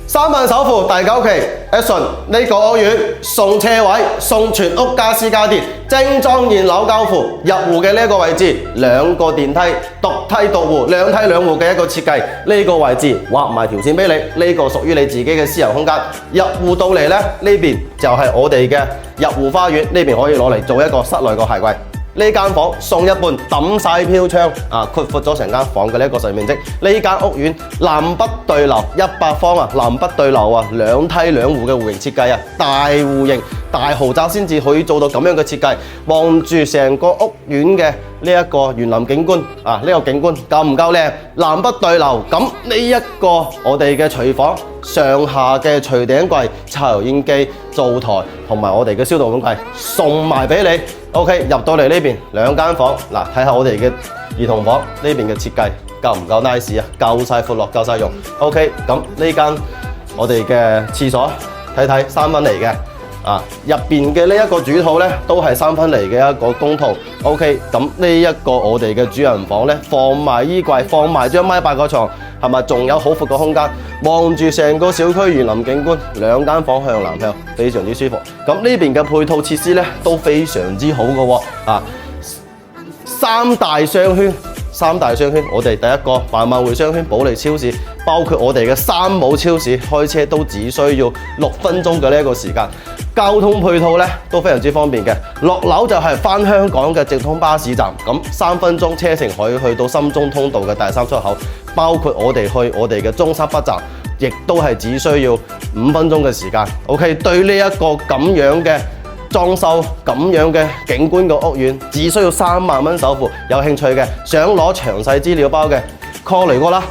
3萬首付第9期 Action 呢個屋苑送車位，送全屋家私家電，精裝現樓交付，入戶嘅呢個位置2個電梯，獨梯獨戶，兩梯兩戶嘅一個設計。呢個位置畫埋條線俾你，呢個屬於你自己嘅私人空間。入戶到嚟呢邊就係我哋嘅入戶花園，呢邊可以攞嚟做一個室內個鞋櫃。呢間房送一半，抌晒飄窗啊，擴闊咗成間房嘅呢一個實面積。呢間屋苑南北對流100方啊，南北對流啊，兩梯兩戶嘅戶型設計啊，大戶型大豪宅先至可以做到咁樣嘅設計。望住成個屋苑嘅呢一個園林景觀啊，呢個景觀夠唔夠靚？南北對流，咁呢一個我哋嘅廚房上下嘅廚頂櫃、抽油煙機、灶台同埋我哋嘅消毒碗櫃送埋俾你。OK， 入到嚟呢邊2間房，嗱睇下我哋嘅兒童房呢邊嘅設計夠唔夠 nice 啊？夠晒闊落，夠晒用。OK， 咁呢間我哋嘅廁所睇睇3分離嘅。入邊嘅呢一個主套呢，都係3分離嘅一個公套。OK， 咁呢一個我哋嘅主人房呢，放埋衣櫃，放埋張1.8米嘅床，係咪仲有好闊嘅空間？望住成個小區園林景觀，2間房向南向，非常之舒服。咁呢邊嘅配套設施呢，都非常之好嘅喎。3大商圈。我哋第一個繁萬匯商圈保利超市，包括我哋嘅三寶超市，開車都只需要6分鐘嘅呢一個時間。交通配套呢都非常之方便嘅，落樓就係返香港嘅直通巴士站，咁3分鐘車程可以去到深中通道嘅第3出口，包括我哋去我哋嘅中山北站，亦都係只需要5分鐘嘅時間。OK， 對呢一個咁樣嘅裝修咁樣嘅景觀嘅屋苑，只需要3萬蚊首付。有興趣嘅，想攞詳細資料包嘅 call 嚟過啦。